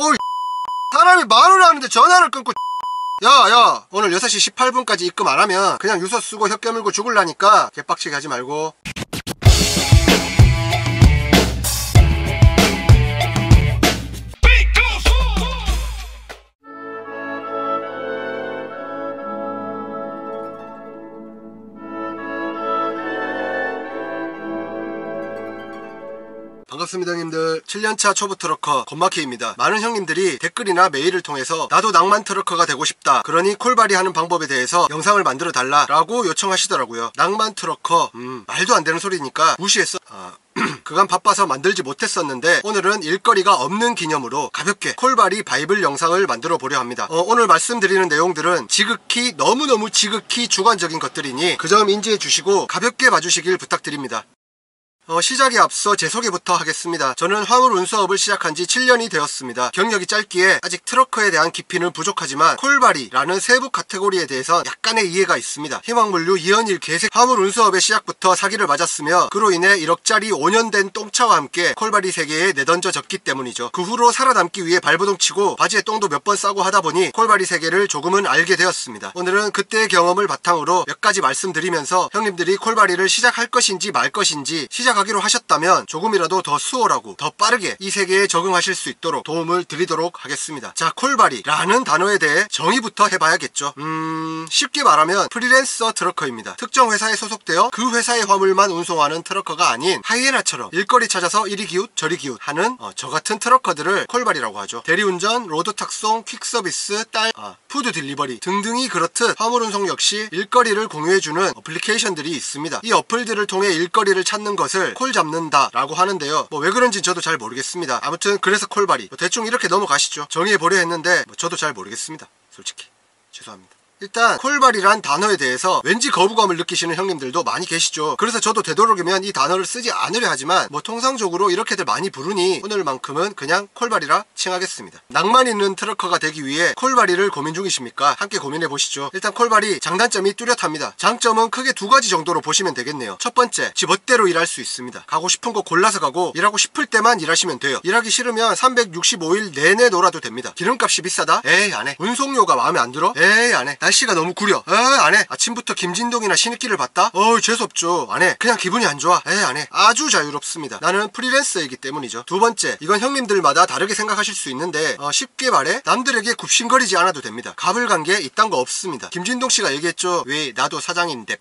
어이 사람이 말을 하는데 전화를 끊고 야 오늘 6시 18분까지 입금 안하면 그냥 유서 쓰고 혀 깨물고 죽을라니까 개빡치게 하지 말고. 반갑습니다 형님들. 7년차 초보 트러커 건마키입니다. 많은 형님들이 댓글이나 메일을 통해서 나도 낭만 트러커가 되고 싶다, 그러니 콜바리 하는 방법에 대해서 영상을 만들어 달라 라고 요청하시더라고요. 낭만 트러커 말도 안 되는 소리니까 무시했어. 그간 바빠서 만들지 못했었는데 오늘은 일거리가 없는 기념으로 가볍게 콜바리 바이블 영상을 만들어 보려 합니다. 오늘 말씀드리는 내용들은 지극히 너무너무 지극히 주관적인 것들이니 그 점 인지해 주시고 가볍게 봐주시길 부탁드립니다. 시작에 앞서 제 소개부터 하겠습니다. 저는 화물 운수업을 시작한 지 7년이 되었습니다. 경력이 짧기에 아직 트러커에 대한 깊이는 부족하지만 콜바리라는 세부 카테고리에 대해서 약간의 이해가 있습니다. 희망물류 이연일 개색 화물 운수업의 시작부터 사기를 맞았으며 그로 인해 1억짜리 5년 된 똥차와 함께 콜바리 세계에 내던져졌기 때문이죠. 그 후로 살아남기 위해 발버둥 치고 바지에 똥도 몇 번 싸고 하다 보니 콜바리 세계를 조금은 알게 되었습니다. 오늘은 그때의 경험을 바탕으로 몇 가지 말씀드리면서 형님들이 콜바리를 시작할 것인지 말 것인지 시작하기로 하셨다면 조금이라도 더 수월하고 더 빠르게 이 세계에 적응하실 수 있도록 도움을 드리도록 하겠습니다. 자, 콜바리라는 단어에 대해 정의부터 해봐야겠죠. 쉽게 말하면 프리랜서 트러커입니다. 특정 회사에 소속되어 그 회사의 화물만 운송하는 트러커가 아닌 하이에나처럼 일거리 찾아서 이리 기웃 저리 기웃 하는 저같은 트러커들을 콜바리라고 하죠. 대리운전, 로드 탁송, 퀵서비스, 푸드 딜리버리 등등이 그렇듯 화물 운송 역시 일거리를 공유해주는 어플리케이션들이 있습니다. 이 어플들을 통해 일거리를 찾는 것을 콜 잡는다 라고 하는데요. 왜 그런지 저도 잘 모르겠습니다. 아무튼 그래서 콜바리 대충 이렇게 넘어가시죠. 정의해보려 했는데 저도 잘 모르겠습니다. 솔직히 죄송합니다. 일단 콜바리란 단어에 대해서 왠지 거부감을 느끼시는 형님들도 많이 계시죠. 그래서 저도 되도록이면 이 단어를 쓰지 않으려 하지만 통상적으로 이렇게들 많이 부르니 오늘만큼은 그냥 콜바리라 칭하겠습니다. 낭만 있는 트러커가 되기 위해 콜바리를 고민 중이십니까? 함께 고민해 보시죠. 일단 콜바리 장단점이 뚜렷합니다. 장점은 크게 두 가지 정도로 보시면 되겠네요. 첫 번째, 지 멋대로 일할 수 있습니다. 가고 싶은 곳 골라서 가고 일하고 싶을 때만 일하시면 돼요. 일하기 싫으면 365일 내내 놀아도 됩니다. 기름값이 비싸다? 에이 안해. 운송료가 마음에 안 들어? 에이 안해. 날씨가 너무 구려? 에이 안해. 아침부터 김진동이나 신입기를 봤다? 재수없죠. 안해. 그냥 기분이 안 좋아? 에이 안해. 아주 자유롭습니다. 나는 프리랜서이기 때문이죠. 두 번째, 이건 형님들마다 다르게 생각하실 수 있는데 쉽게 말해 남들에게 굽신거리지 않아도 됩니다. 가불관계 이딴 거 없습니다. 김진동씨가 얘기했죠. 왜 나도 사장인데.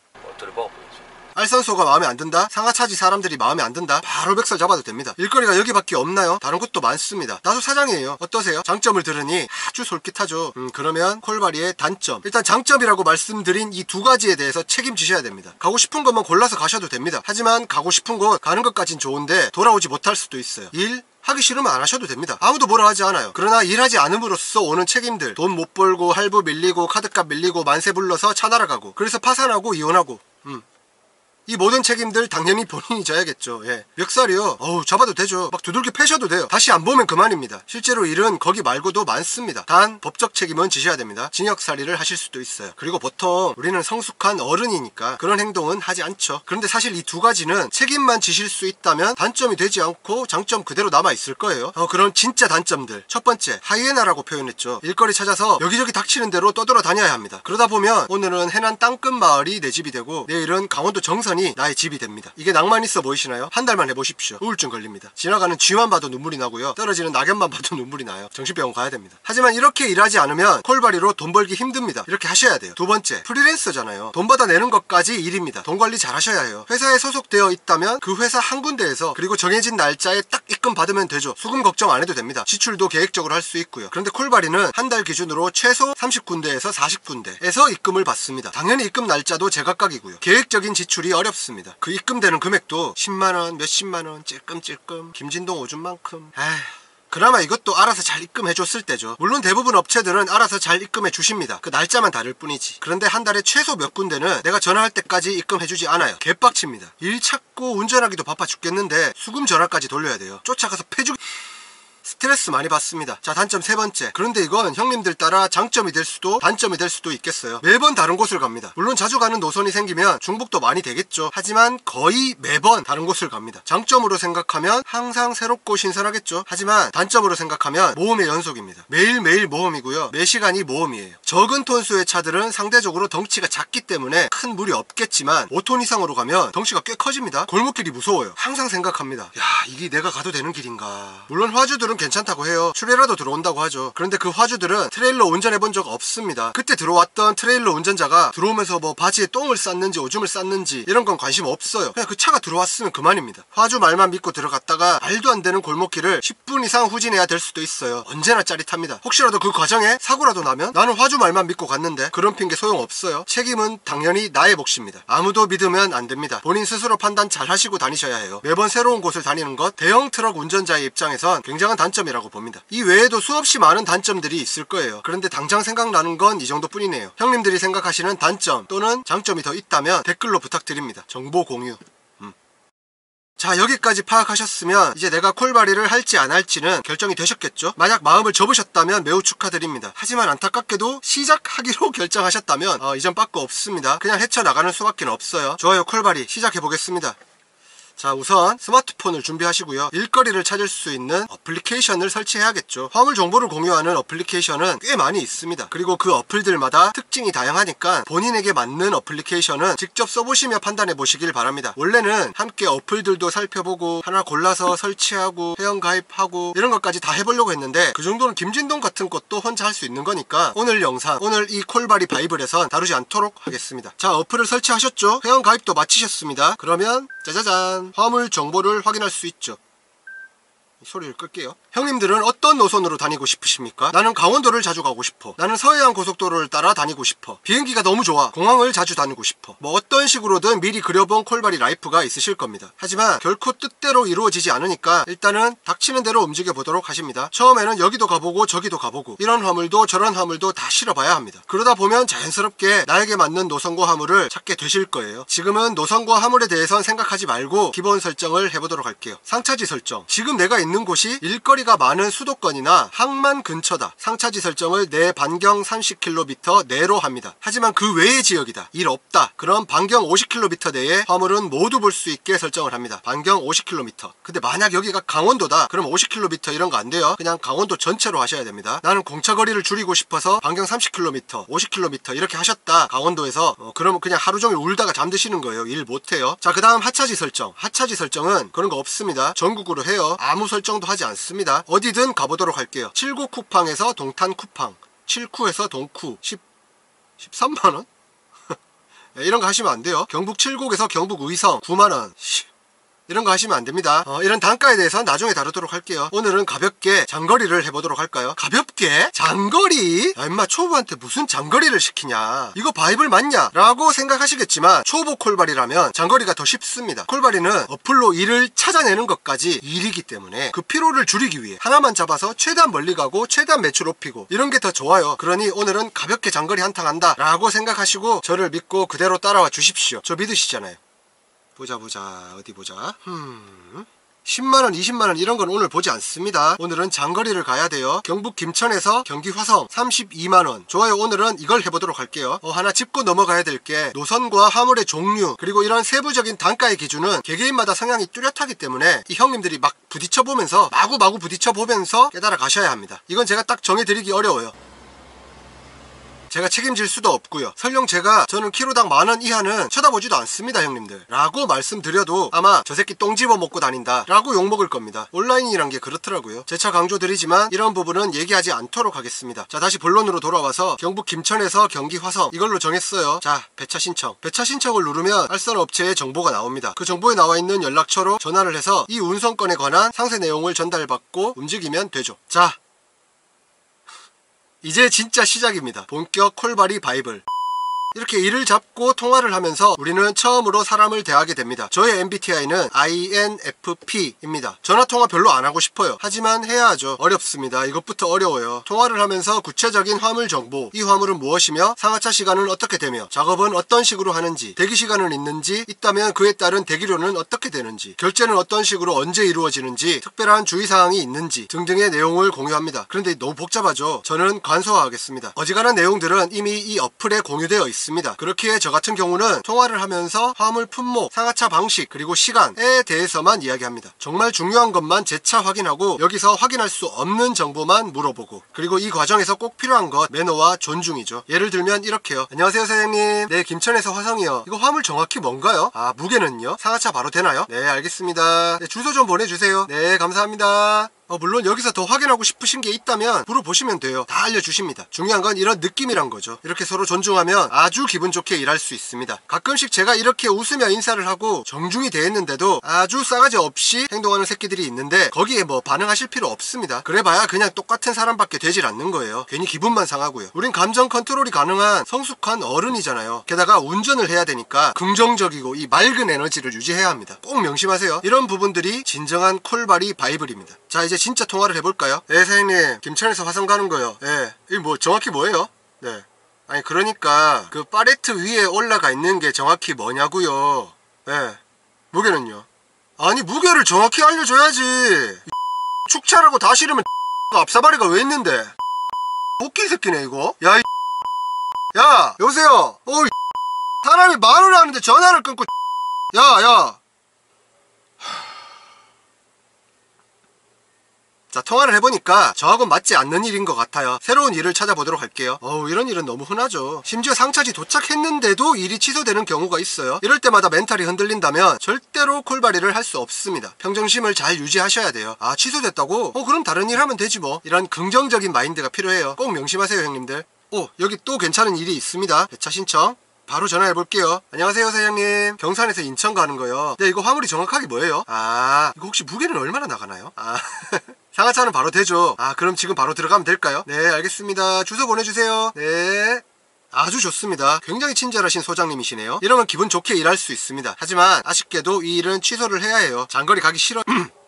알선소가 마음에 안 든다? 상하차지 사람들이 마음에 안 든다? 바로 백설 잡아도 됩니다. 일거리가 여기밖에 없나요? 다른 곳도 많습니다. 나도 사장이에요. 어떠세요? 장점을 들으니 아주 솔깃하죠. 그러면 콜바리의 단점, 일단 장점이라고 말씀드린 이 두 가지에 대해서 책임지셔야 됩니다. 가고 싶은 것만 골라서 가셔도 됩니다. 하지만 가고 싶은 곳 가는 것까진 좋은데 돌아오지 못할 수도 있어요. 하기 싫으면 안 하셔도 됩니다. 아무도 뭐라 하지 않아요. 그러나 일하지 않음으로써 오는 책임들, 돈 못 벌고 할부 밀리고 카드값 밀리고 만세 불러서 차 날아가고 그래서 파산하고 이혼하고 이 모든 책임들 당연히 본인이 져야겠죠. 멱살이요. 잡아도 되죠. 막 두들겨 패셔도 돼요. 다시 안 보면 그만입니다. 실제로 일은 거기 말고도 많습니다. 단 법적 책임은 지셔야 됩니다. 징역살이를 하실 수도 있어요. 그리고 보통 우리는 성숙한 어른이니까 그런 행동은 하지 않죠. 그런데 사실 이 두 가지는 책임만 지실 수 있다면 단점이 되지 않고 장점 그대로 남아 있을 거예요. 그런 진짜 단점들. 첫 번째, 하이에나라고 표현했죠. 일거리 찾아서 여기저기 닥치는 대로 떠돌아다녀야 합니다. 그러다 보면 오늘은 해난 땅끝 마을이 내 집이 되고 내일은 강원도 정선이 나의 집이 됩니다. 이게 낭만 있어 보이시나요? 한 달만 해보십시오. 우울증 걸립니다. 지나가는 쥐만 봐도 눈물이 나고요. 떨어지는 낙엽만 봐도 눈물이 나요. 정신병원 가야 됩니다. 하지만 이렇게 일하지 않으면 콜바리로 돈 벌기 힘듭니다. 이렇게 하셔야 돼요. 두 번째, 프리랜서잖아요. 돈 받아내는 것까지 일입니다. 돈 관리 잘 하셔야 해요. 회사에 소속되어 있다면 그 회사 한 군데에서 그리고 정해진 날짜에 딱 입금 받으면 되죠. 수금 걱정 안 해도 됩니다. 지출도 계획적으로 할 수 있고요. 그런데 콜바리는 한 달 기준으로 최소 30군데에서 40군데에서 입금을 받습니다. 당연히 입금 날짜도 제각각이고요. 계획적인 지출이 어렵습니다. 그 입금되는 금액도 10만원, 몇십만원, 찔끔찔끔 김진동 오줌만큼. 그나마 이것도 알아서 잘 입금해줬을 때죠. 물론 대부분 업체들은 알아서 잘 입금해 주십니다. 그 날짜만 다를 뿐이지. 그런데 한 달에 최소 몇 군데는 내가 전화할 때까지 입금해주지 않아요. 개빡칩니다. 일 찾고 운전하기도 바빠 죽겠는데 수금 전화까지 돌려야 돼요. 쫓아가서 패주 스트레스 많이 받습니다. 자, 단점 세 번째. 그런데 이건 형님들 따라 장점이 될 수도 단점이 될 수도 있겠어요. 매번 다른 곳을 갑니다. 물론 자주 가는 노선이 생기면 중복도 많이 되겠죠. 하지만 거의 매번 다른 곳을 갑니다. 장점으로 생각하면 항상 새롭고 신선하겠죠. 하지만 단점으로 생각하면 모험의 연속입니다. 매일매일 모험이고요. 매 시간이 모험이에요. 적은 톤수의 차들은 상대적으로 덩치가 작기 때문에 큰 무리 없겠지만 5톤 이상으로 가면 덩치가 꽤 커집니다. 골목길이 무서워요. 항상 생각합니다. 야, 이게 내가 가도 되는 길인가. 물론 화주들은 괜찮다고 해요. 출애라도 들어온다고 하죠. 그런데 그 화주들은 트레일러 운전해본 적 없습니다. 그때 들어왔던 트레일러 운전자가 들어오면서 뭐 바지에 똥을 쌌는지 오줌을 쌌는지 이런 건 관심 없어요. 그냥 그 차가 들어왔으면 그만입니다. 화주 말만 믿고 들어갔다가 말도 안 되는 골목길을 10분 이상 후진해야 될 수도 있어요. 언제나 짜릿합니다. 혹시라도 그 과정에 사고라도 나면 나는 화주 말만 믿고 갔는데, 그런 핑계 소용없어요. 책임은 당연히 나의 몫입니다. 아무도 믿으면 안 됩니다. 본인 스스로 판단 잘 하시고 다니셔야 해요. 매번 새로운 곳을 다니는 것, 대형 트럭 운전자의 입장에선 굉장한 단점이라고 봅니다. 이 외에도 수없이 많은 단점들이 있을 거예요. 그런데 당장 생각나는 건 이 정도뿐이네요. 형님들이 생각하시는 단점 또는 장점이 더 있다면 댓글로 부탁드립니다. 정보 공유. 자, 여기까지 파악하셨으면 이제 내가 콜바리를 할지 안 할지는 결정이 되셨겠죠? 만약 마음을 접으셨다면 매우 축하드립니다. 하지만 안타깝게도 시작하기로 결정하셨다면 이전 빠꾸 없습니다. 그냥 헤쳐나가는 수밖에 없어요. 좋아요, 콜바리 시작해보겠습니다. 자, 우선 스마트폰을 준비하시고요. 일거리를 찾을 수 있는 어플리케이션을 설치해야겠죠. 화물 정보를 공유하는 어플리케이션은 꽤 많이 있습니다. 그리고 그 어플들마다 특징이 다양하니까 본인에게 맞는 어플리케이션은 직접 써보시며 판단해 보시길 바랍니다. 원래는 함께 어플들도 살펴보고 하나 골라서 설치하고 회원가입하고 이런 것까지 다 해보려고 했는데, 그 정도는 김진동 같은 것도 혼자 할 수 있는 거니까 오늘 영상, 오늘 이 콜바리 바이블에선 다루지 않도록 하겠습니다. 자, 어플을 설치하셨죠? 회원가입도 마치셨습니다. 그러면 짜자잔, 화물 정보를 확인할 수 있죠. 소리를 끌게요. 형님들은 어떤 노선으로 다니고 싶으십니까? 나는 강원도를 자주 가고 싶어. 나는 서해안 고속도로를 따라 다니고 싶어. 비행기가 너무 좋아. 공항을 자주 다니고 싶어. 뭐 어떤 식으로든 미리 그려본 콜바리 라이프가 있으실 겁니다. 하지만 결코 뜻대로 이루어지지 않으니까 일단은 닥치는 대로 움직여 보도록 하십니다. 처음에는 여기도 가보고 저기도 가보고 이런 화물도 저런 화물도 다 실어봐야 합니다. 그러다 보면 자연스럽게 나에게 맞는 노선과 화물을 찾게 되실 거예요. 지금은 노선과 화물에 대해선 생각하지 말고 기본 설정을 해보도록 할게요. 상차지 설정. 지금 내가 있는 곳이 일거리가 많은 수도권이나 항만 근처다. 상차지 설정을 내 반경 30km 내로 합니다. 하지만 그 외의 지역이다. 일 없다. 그럼 반경 50km 내에 화물은 모두 볼 수 있게 설정을 합니다. 반경 50km. 근데 만약 여기가 강원도다. 그럼 50km 이런 거 안 돼요. 그냥 강원도 전체로 하셔야 됩니다. 나는 공차거리를 줄이고 싶어서 반경 30km, 50km 이렇게 하셨다. 강원도에서 그러면 그냥 하루 종일 울다가 잠드시는 거예요. 일 못해요. 자, 그 다음 하차지 설정. 하차지 설정은 그런 거 없습니다. 전국으로 해요. 아무 설정도 하지 않습니다. 어디든 가보도록 할게요. 7구 쿠팡에서 동탄 쿠팡, 7쿠에서 동쿠, 13만원? 이런 거 하시면 안 돼요. 경북 7국에서 경북 의성 9만원. 이런 거 하시면 안 됩니다. 이런 단가에 대해서는 나중에 다루도록 할게요. 오늘은 가볍게 장거리를 해보도록 할까요? 가볍게? 장거리? 야, 임마 초보한테 무슨 장거리를 시키냐. 이거 바이블 맞냐? 라고 생각하시겠지만 초보 콜바리라면 장거리가 더 쉽습니다. 콜바리는 어플로 일을 찾아내는 것까지 일이기 때문에 그 피로를 줄이기 위해 하나만 잡아서 최대한 멀리 가고 최대한 매출 높이고 이런 게 더 좋아요. 그러니 오늘은 가볍게 장거리 한탕 한다 라고 생각하시고 저를 믿고 그대로 따라와 주십시오. 저 믿으시잖아요. 보자 어디 보자. 10만원 20만원 이런 건 오늘 보지 않습니다. 오늘은 장거리를 가야 돼요. 경북 김천에서 경기 화성 32만원. 좋아요. 오늘은 이걸 해보도록 할게요. 하나 짚고 넘어가야 될 게 노선과 화물의 종류 그리고 이런 세부적인 단가의 기준은 개개인마다 성향이 뚜렷하기 때문에 이 형님들이 막 부딪혀보면서 마구마구 부딪혀보면서 깨달아 가셔야 합니다. 이건 제가 딱 정해드리기 어려워요. 제가 책임질 수도 없고요. 설령 저는 키로당 10,000원 이하는 쳐다보지도 않습니다 형님들 라고 말씀드려도 아마 저 새끼 똥 집어먹고 다닌다 라고 욕먹을 겁니다. 온라인이란 게 그렇더라고요. 재차 강조드리지만 이런 부분은 얘기하지 않도록 하겠습니다. 자, 다시 본론으로 돌아와서 경북 김천에서 경기 화성 이걸로 정했어요. 자, 배차 신청. 배차 신청을 누르면 알선 업체의 정보가 나옵니다. 그 정보에 나와있는 연락처로 전화를 해서 이 운송건에 관한 상세 내용을 전달받고 움직이면 되죠. 자, 이제 진짜 시작입니다. 본격 콜바리 바이블. 이렇게 이를 잡고 통화를 하면서 우리는 처음으로 사람을 대하게 됩니다. 저의 MBTI는 INFP입니다. 전화통화 별로 안 하고 싶어요. 하지만 해야 하죠. 어렵습니다. 이것부터 어려워요. 통화를 하면서 구체적인 화물 정보, 이 화물은 무엇이며 상하차 시간은 어떻게 되며 작업은 어떤 식으로 하는지, 대기 시간은 있는지, 있다면 그에 따른 대기료는 어떻게 되는지, 결제는 어떤 식으로 언제 이루어지는지, 특별한 주의사항이 있는지 등등의 내용을 공유합니다. 그런데 너무 복잡하죠. 저는 간소화하겠습니다. 어지간한 내용들은 이미 이 어플에 공유되어 있습니다. 그렇기에 저 같은 경우는 통화를 하면서 화물 품목, 상하차 방식, 그리고 시간에 대해서만 이야기합니다. 정말 중요한 것만 재차 확인하고 여기서 확인할 수 없는 정보만 물어보고, 그리고 이 과정에서 꼭 필요한 것 매너와 존중이죠. 예를 들면 이렇게요. 안녕하세요 사장님. 네, 김천에서 화성이요. 이거 화물 정확히 뭔가요? 아, 무게는요? 상하차 바로 되나요? 네, 알겠습니다. 네, 주소 좀 보내주세요. 네, 감사합니다. 물론 여기서 더 확인하고 싶으신 게 있다면 물어보시면 돼요. 다 알려주십니다. 중요한 건 이런 느낌이란 거죠. 이렇게 서로 존중하면 아주 기분 좋게 일할 수 있습니다. 가끔씩 제가 이렇게 웃으며 인사를 하고 정중히 대했는데도 아주 싸가지 없이 행동하는 새끼들이 있는데 거기에 뭐 반응하실 필요 없습니다. 그래봐야 그냥 똑같은 사람밖에 되질 않는 거예요. 괜히 기분만 상하고요. 우린 감정 컨트롤이 가능한 성숙한 어른이잖아요. 게다가 운전을 해야 되니까 긍정적이고 이 맑은 에너지를 유지해야 합니다. 꼭 명심하세요. 이런 부분들이 진정한 콜바리 바이블입니다. 자, 이제 진짜 통화를 해볼까요? 네, 사장님. 김천에서 화성 가는 거요. 네. 이게 뭐 정확히 뭐예요? 네. 아니, 그러니까 그 팔레트 위에 올라가 있는 게 정확히 뭐냐고요. 네. 무게는요? 아니, 무게를 정확히 알려줘야지. 축차라고 다 실으면 앞사발이가 왜 있는데? 웃긴 새끼네 이거. 야, 야, 여보세요. 사람이 말을 하는데 전화를 끊고. 야. 자, 통화를 해보니까 저하고 맞지 않는 일인 것 같아요. 새로운 일을 찾아보도록 할게요. 이런 일은 너무 흔하죠. 심지어 상차지 도착했는데도 일이 취소되는 경우가 있어요. 이럴 때마다 멘탈이 흔들린다면 절대로 콜바리를 할 수 없습니다. 평정심을 잘 유지하셔야 돼요. 아, 취소됐다고? 그럼 다른 일 하면 되지 뭐. 이런 긍정적인 마인드가 필요해요. 꼭 명심하세요, 형님들. 여기 또 괜찮은 일이 있습니다. 배차 신청 바로 전화해볼게요. 안녕하세요 사장님. 경산에서 인천 가는 거요. 네, 이거 화물이 정확하게 뭐예요? 아, 이거 혹시 무게는 얼마나 나가나요? 아 상하차는 바로 되죠. 아, 그럼 지금 바로 들어가면 될까요? 네, 알겠습니다. 주소 보내주세요. 네, 아주 좋습니다. 굉장히 친절하신 소장님이시네요. 이러면 기분 좋게 일할 수 있습니다. 하지만 아쉽게도 이 일은 취소를 해야 해요. 장거리 가기 싫어.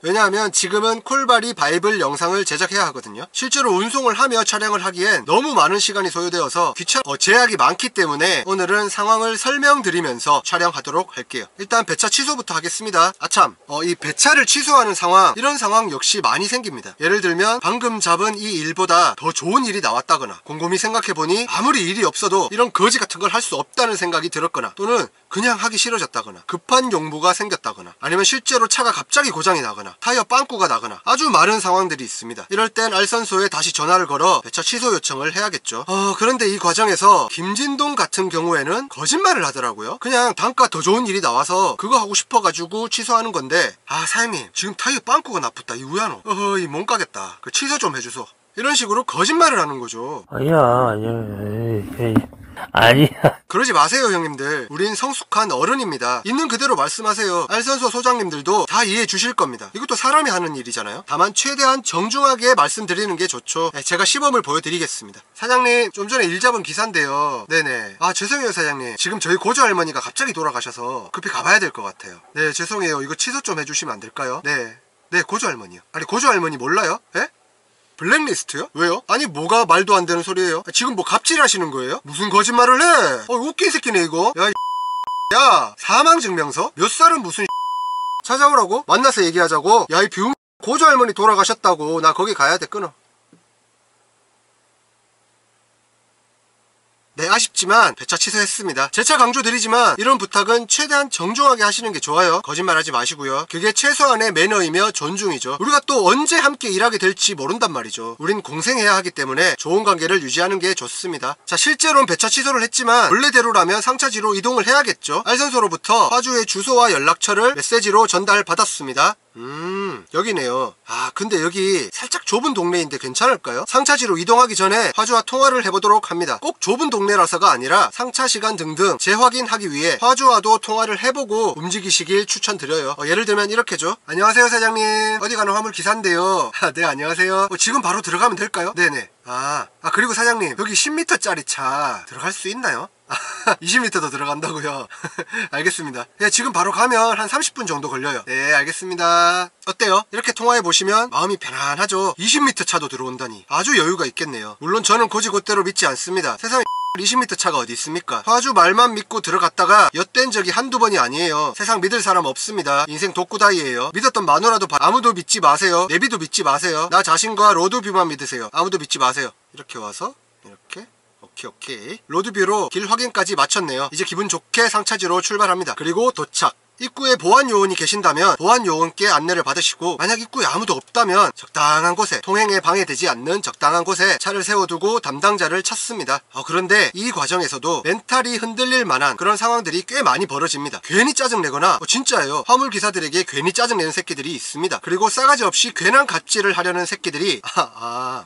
왜냐하면 지금은 콜바리 바이블 영상을 제작해야 하거든요. 실제로 운송을 하며 촬영을 하기엔 너무 많은 시간이 소요되어서 제약이 많기 때문에 오늘은 상황을 설명드리면서 촬영하도록 할게요. 일단 배차 취소부터 하겠습니다. 아참, 이 배차를 취소하는 상황, 이런 상황 역시 많이 생깁니다. 예를 들면 방금 잡은 이 일보다 더 좋은 일이 나왔다거나, 곰곰이 생각해보니 아무리 일이 없어도 이런 거지 같은 걸 할 수 없다는 생각이 들었거나, 또는 그냥 하기 싫어졌다거나, 급한 용무가 생겼다거나, 아니면 실제로 차가 갑자기 고장이 나거나, 타이어 빵꾸가 나거나, 아주 많은 상황들이 있습니다. 이럴 땐 알선소에 다시 전화를 걸어 배차 취소 요청을 해야겠죠. 그런데 이 과정에서 김진동 같은 경우에는 거짓말을 하더라고요. 그냥 단가 더 좋은 일이 나와서 그거 하고 싶어가지고 취소하는 건데, 아, 사장님 지금 타이어 빵꾸가 나쁘다. 이 우야노. 이 못 가겠다. 그 취소 좀 해주소. 이런 식으로 거짓말을 하는 거죠. 아니야. 그러지 마세요, 형님들. 우린 성숙한 어른입니다. 있는 그대로 말씀하세요. 알선소 소장님들도 다 이해해 주실 겁니다. 이것도 사람이 하는 일이잖아요. 다만 최대한 정중하게 말씀드리는 게 좋죠. 제가 시범을 보여드리겠습니다. 사장님, 좀 전에 일 잡은 기사인데요. 네네. 아, 죄송해요 사장님. 지금 저희 고조 할머니가 갑자기 돌아가셔서 급히 가봐야 될 것 같아요. 네, 죄송해요. 이거 취소 좀 해주시면 안 될까요? 네, 고조 할머니요. 아니, 고조 할머니 몰라요? 예? 블랙리스트요? 왜요? 아니, 뭐가 말도 안 되는 소리예요? 지금 뭐 갑질하시는 거예요? 무슨 거짓말을 해? 웃긴 새끼네 이거. 야, 사망증명서? 몇 살은 무슨 찾아오라고? 만나서 얘기하자고? 야, 이 비움 고조 할머니 돌아가셨다고. 나 거기 가야 돼. 끊어. 네, 아쉽지만 배차 취소했습니다. 재차 강조드리지만 이런 부탁은 최대한 정중하게 하시는 게 좋아요. 거짓말하지 마시고요. 그게 최소한의 매너이며 존중이죠. 우리가 또 언제 함께 일하게 될지 모른단 말이죠. 우린 공생해야 하기 때문에 좋은 관계를 유지하는 게 좋습니다. 자, 실제로는 배차 취소를 했지만 원래대로라면 상차지로 이동을 해야겠죠. 알선소로부터 화주의 주소와 연락처를 메시지로 전달받았습니다. 여기네요. 아, 근데 여기 살짝 좁은 동네인데 괜찮을까요? 상차지로 이동하기 전에 화주와 통화를 해보도록 합니다. 꼭 좁은 동네라서가 아니라 상차 시간 등등 재확인하기 위해 화주와도 통화를 해보고 움직이시길 추천드려요. 예를 들면 이렇게죠. 안녕하세요 사장님, 어디 가는 화물 기사인데요. 네, 안녕하세요. 지금 바로 들어가면 될까요? 네네. 그리고 사장님, 여기 10m짜리 차 들어갈 수 있나요? 20m도 들어간다고요? 알겠습니다. 네, 지금 바로 가면 한 30분 정도 걸려요. 네, 알겠습니다. 어때요? 이렇게 통화해보시면 마음이 편안하죠? 20m 차도 들어온다니 아주 여유가 있겠네요. 물론 저는 고지곳대로 믿지 않습니다. 세상에 20m 차가 어디 있습니까? 화주 말만 믿고 들어갔다가 엿된 적이 한두 번이 아니에요. 세상 믿을 사람 없습니다. 인생 독구다이예요. 믿었던 마누라도 아무도 믿지 마세요. 내비도 믿지 마세요. 나 자신과 로드뷰만 믿으세요. 아무도 믿지 마세요. 이렇게 와서 이렇게 오케이. 로드뷰로 길 확인까지 마쳤네요. 이제 기분 좋게 상차지로 출발합니다. 그리고 도착. 입구에 보안 요원이 계신다면 보안 요원께 안내를 받으시고, 만약 입구에 아무도 없다면 적당한 곳에, 통행에 방해되지 않는 적당한 곳에 차를 세워두고 담당자를 찾습니다. 그런데 이 과정에서도 멘탈이 흔들릴 만한 그런 상황들이 꽤 많이 벌어집니다. 괜히 짜증내거나, 진짜예요, 화물기사들에게 괜히 짜증내는 새끼들이 있습니다. 그리고 싸가지 없이 괜한 갑질을 하려는 새끼들이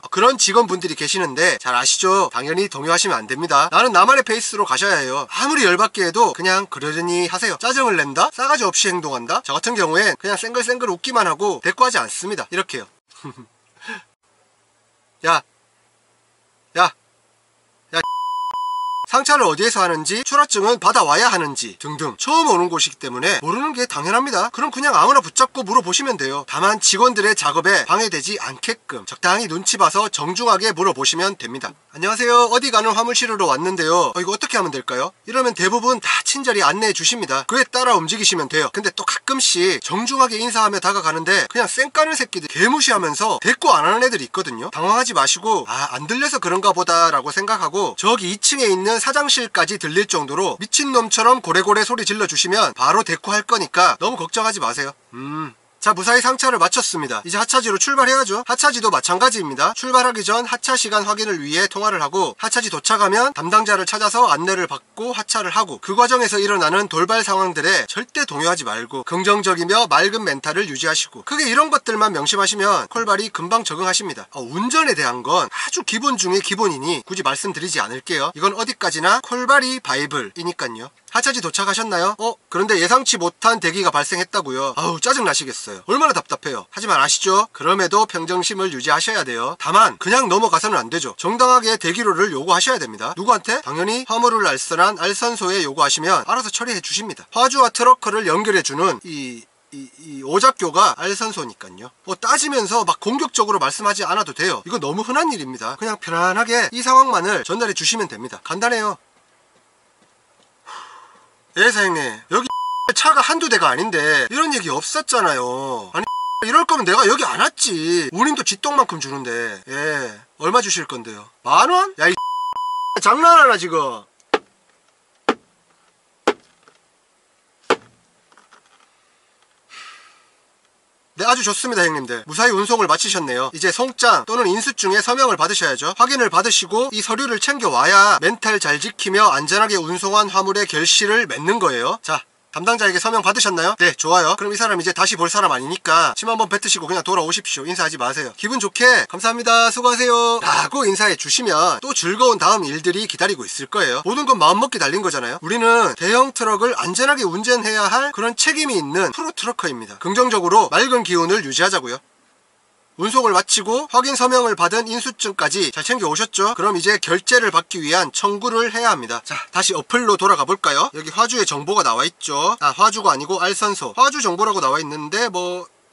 그런 직원분들이 계시는데 잘 아시죠? 당연히 동요하시면 안 됩니다. 나는 나만의 페이스로 가셔야 해요. 아무리 열받게 해도 그냥 그러려니 하세요. 짜증을 낸다? 싸가지 없이 행동한다? 저 같은 경우엔 그냥 쌩글쌩글 웃기만 하고 대꾸하지 않습니다. 이렇게요. 야 상차를 어디에서 하는지, 출하증은 받아와야 하는지 등등 처음 오는 곳이기 때문에 모르는 게 당연합니다. 그럼 그냥 아무나 붙잡고 물어보시면 돼요. 다만 직원들의 작업에 방해되지 않게끔 적당히 눈치 봐서 정중하게 물어보시면 됩니다. 안녕하세요, 어디 가는 화물실으로 왔는데요, 이거 어떻게 하면 될까요? 이러면 대부분 다 친절히 안내해 주십니다. 그에 따라 움직이시면 돼요. 근데 또 가끔씩 정중하게 인사하며 다가가는데 그냥 쌩까는 새끼들 개무시하면서 대꾸 안 하는 애들이 있거든요. 당황하지 마시고 안 들려서 그런가 보다 라고 생각하고 저기 2층에 있는 사장실까지 들릴 정도로 미친놈처럼 고래고래 소리 질러주시면 바로 대꾸할 거니까 너무 걱정하지 마세요. 자, 무사히 상차를 마쳤습니다. 이제 하차지로 출발해야죠. 하차지도 마찬가지입니다. 출발하기 전 하차 시간 확인을 위해 통화를 하고, 하차지 도착하면 담당자를 찾아서 안내를 받고 하차를 하고, 그 과정에서 일어나는 돌발 상황들에 절대 동요하지 말고 긍정적이며 맑은 멘탈을 유지하시고, 크게 이런 것들만 명심하시면 콜발이 금방 적응하십니다. 운전에 대한 건 아주 기본 중에 기본이니 굳이 말씀드리지 않을게요. 이건 어디까지나 콜발이 바이블이니깐요. 하차지 도착하셨나요? 그런데 예상치 못한 대기가 발생했다고요. 짜증나시겠어요. 얼마나 답답해요. 하지만 아시죠? 그럼에도 평정심을 유지하셔야 돼요. 다만 그냥 넘어가서는 안 되죠. 정당하게 대기료를 요구하셔야 됩니다. 누구한테? 당연히 화물을 알선한 알선소에 요구하시면 알아서 처리해 주십니다. 화주와 트러커를 연결해주는 이 오작교가 알선소니까요. 따지면서 막 공격적으로 말씀하지 않아도 돼요. 이거 너무 흔한 일입니다. 그냥 편안하게 이 상황만을 전달해 주시면 됩니다. 간단해요. 예, 사장님, 여기 차가 한두 대가 아닌데 이런 얘기 없었잖아요. 아니, 이럴 거면 내가 여기 안 왔지. 운임도 쥐똥만큼 주는데. 예, 얼마 주실 건데요? 10,000원? 야, 이 장난하나 지금? 네, 아주 좋습니다, 형님들. 무사히 운송을 마치셨네요. 이제 송장 또는 인수증에 서명을 받으셔야죠. 확인을 받으시고 이 서류를 챙겨와야 멘탈 잘 지키며 안전하게 운송한 화물의 결실을 맺는 거예요. 자, 담당자에게 서명 받으셨나요? 네, 좋아요. 그럼 이 사람 이제 다시 볼 사람 아니니까 침 한번 뱉으시고 그냥 돌아오십시오. 인사하지 마세요. 기분 좋게 감사합니다, 수고하세요 라고 인사해 주시면 또 즐거운 다음 일들이 기다리고 있을 거예요. 모든 건 마음먹기 달린 거잖아요. 우리는 대형 트럭을 안전하게 운전해야 할 그런 책임이 있는 프로 트러커입니다. 긍정적으로 맑은 기운을 유지하자고요. 운송을 마치고 확인 서명을 받은 인수증까지 잘 챙겨 오셨죠? 그럼 이제 결제를 받기 위한 청구를 해야 합니다. 자, 다시 어플로 돌아가 볼까요? 여기 화주의 정보가 나와 있죠. 화주가 아니고 알선소. 화주 정보라고 나와 있는데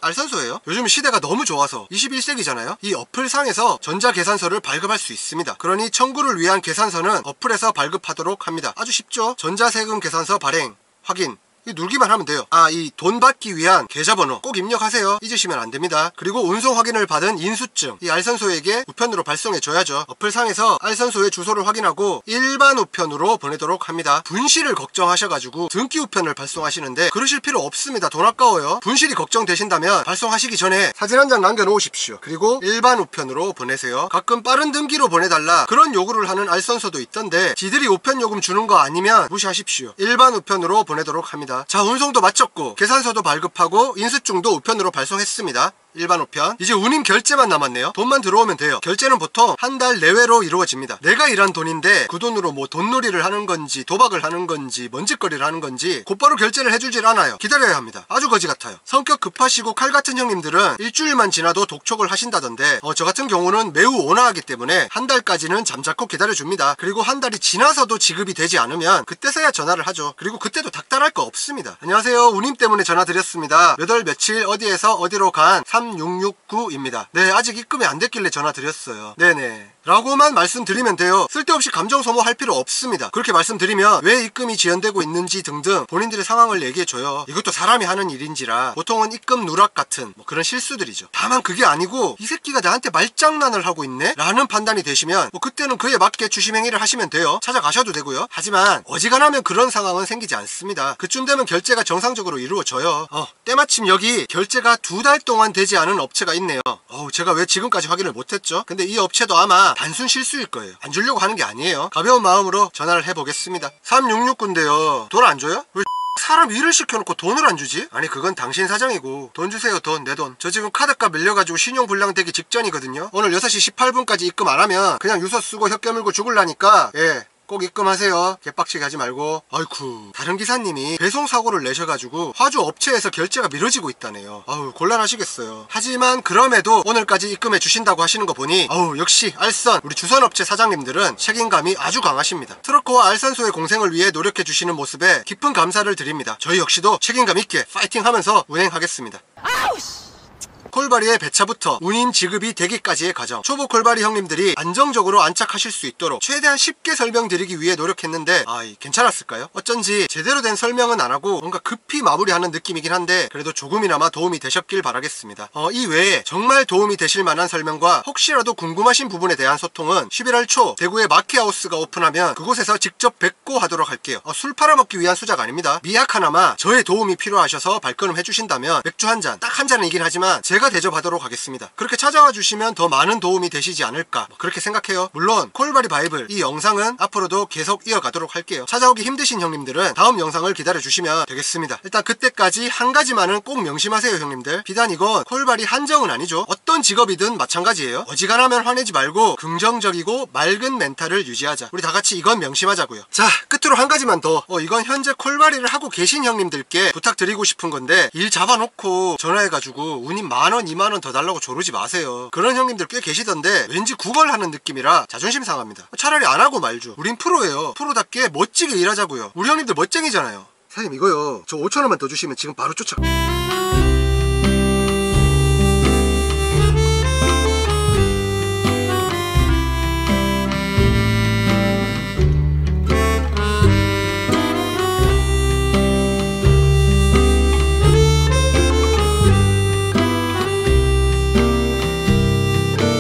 알선소예요. 요즘 시대가 너무 좋아서 21세기잖아요. 이 어플상에서 전자계산서를 발급할 수 있습니다. 그러니 청구를 위한 계산서는 어플에서 발급하도록 합니다. 아주 쉽죠? 전자세금 계산서 발행, 확인, 누르기만 하면 돼요. 이 돈 받기 위한 계좌번호 꼭 입력하세요. 잊으시면 안 됩니다. 그리고 운송 확인을 받은 인수증, 이 알선소에게 우편으로 발송해 줘야죠. 어플상에서 알선소의 주소를 확인하고 일반 우편으로 보내도록 합니다. 분실을 걱정하셔가지고 등기 우편을 발송하시는데 그러실 필요 없습니다. 돈 아까워요. 분실이 걱정되신다면 발송하시기 전에 사진 한 장 남겨놓으십시오. 그리고 일반 우편으로 보내세요. 가끔 빠른 등기로 보내달라 그런 요구를 하는 알선소도 있던데 지들이 우편 요금 주는 거 아니면 무시하십시오. 일반 우편으로 보내도록 합니다. 됐습니다. 자, 운송도 마쳤고 계산서도 발급하고 인수증도 우편으로 발송했습니다. 일반 우편. 이제 운임 결제만 남았네요. 돈만 들어오면 돼요. 결제는 보통 한 달 내외로 이루어집니다. 내가 일한 돈인데 그 돈으로 뭐 돈놀이를 하는 건지 도박을 하는 건지 먼짓거리를 하는 건지 곧바로 결제를 해주질 않아요. 기다려야 합니다. 아주 거지 같아요. 성격 급하시고 칼 같은 형님들은 일주일만 지나도 독촉을 하신다던데 저 같은 경우는 매우 온화하기 때문에 한 달까지는 잠자코 기다려줍니다. 그리고 한 달이 지나서도 지급이 되지 않으면 그때서야 전화를 하죠. 그리고 그때도 닥달할 거 없습니다. 안녕하세요, 운임 때문에 전화 드렸습니다. 몇 월 며칠 어디에서 어디로 간 3669입니다. 네, 아직 입금이 안 됐길래 전화 드렸어요. 네네 라고만 말씀드리면 돼요. 쓸데없이 감정 소모할 필요 없습니다. 그렇게 말씀드리면 왜 입금이 지연되고 있는지 등등 본인들의 상황을 얘기해줘요. 이것도 사람이 하는 일인지라 보통은 입금 누락 같은 뭐 그런 실수들이죠. 다만 그게 아니고 이 새끼가 나한테 말장난을 하고 있네? 라는 판단이 되시면 그때는 그에 맞게 주심행위를 하시면 돼요. 찾아가셔도 되고요. 하지만 어지간하면 그런 상황은 생기지 않습니다. 그쯤 되면 결제가 정상적으로 이루어져요. 때마침 여기 결제가 2달 동안 되지 않은 업체가 있네요. 제가 왜 지금까지 확인을 못했죠? 근데 이 업체도 아마 단순 실수일 거예요. 안 주려고 하는 게 아니에요. 가벼운 마음으로 전화를 해보겠습니다. 3669인데요. 돈 안 줘요? 왜 사람 일을 시켜놓고 돈을 안 주지? 아니 그건 당신 사정이고 돈 주세요. 돈, 내 돈. 저 지금 카드값 밀려가지고 신용불량 되기 직전이거든요. 오늘 6시 18분까지 입금 안 하면 그냥 유서 쓰고 혀 깨물고 죽을라니까 꼭 입금하세요. 개빡치게 하지 말고. 아이쿠, 다른 기사님이 배송사고를 내셔가지고 화주 업체에서 결제가 미뤄지고 있다네요. 곤란하시겠어요. 하지만 그럼에도 오늘까지 입금해 주신다고 하시는 거 보니 역시 알선 우리 주선업체 사장님들은 책임감이 아주 강하십니다. 트럭커와 알선소의 공생을 위해 노력해 주시는 모습에 깊은 감사를 드립니다. 저희 역시도 책임감 있게 파이팅하면서 운행하겠습니다. 콜바리의 배차부터 운임 지급이 되기까지의 과정, 초보 콜바리 형님들이 안정적으로 안착하실 수 있도록 최대한 쉽게 설명드리기 위해 노력했는데 괜찮았을까요? 어쩐지 제대로 된 설명은 안하고 뭔가 급히 마무리하는 느낌이긴 한데 그래도 조금이나마 도움이 되셨길 바라겠습니다. 이 외에 정말 도움이 되실 만한 설명과 혹시라도 궁금하신 부분에 대한 소통은 11월 초 대구에 마켓하우스가 오픈하면 그곳에서 직접 뵙고 하도록 할게요. 술 팔아먹기 위한 수작 아닙니다. 미약 하나마 저의 도움이 필요하셔서 발걸음 해주신다면 맥주 한 잔, 딱 한 잔이긴 하지만 제가 대접하도록 하겠습니다. 그렇게 찾아와 주시면 더 많은 도움이 되시지 않을까 그렇게 생각해요. 물론 콜바리 바이블 이 영상은 앞으로도 계속 이어가도록 할게요. 찾아오기 힘드신 형님들은 다음 영상을 기다려 주시면 되겠습니다. 일단 그때까지 한 가지만은 꼭 명심하세요 형님들. 비단 이건 콜바리 한정은 아니죠. 어떤 직업이든 마찬가지예요. 어지간하면 화내지 말고 긍정적이고 맑은 멘탈을 유지하자. 우리 다같이 이건 명심하자고요. 자, 끝으로 한 가지만 더. 이건 현재 콜바리를 하고 계신 형님들께 부탁드리고 싶은 건데 일 잡아놓고 전화해가지고 운임 10,000원 20,000원 더 달라고 조르지 마세요. 그런 형님들 꽤 계시던데 왠지 구걸하는 느낌이라 자존심 상합니다. 차라리 안 하고 말죠. 우린 프로예요. 프로답게 멋지게 일하자고요. 우리 형님들 멋쟁이잖아요. 사장님 이거요, 저 5,000원만 더 주시면 지금 바로 쫓아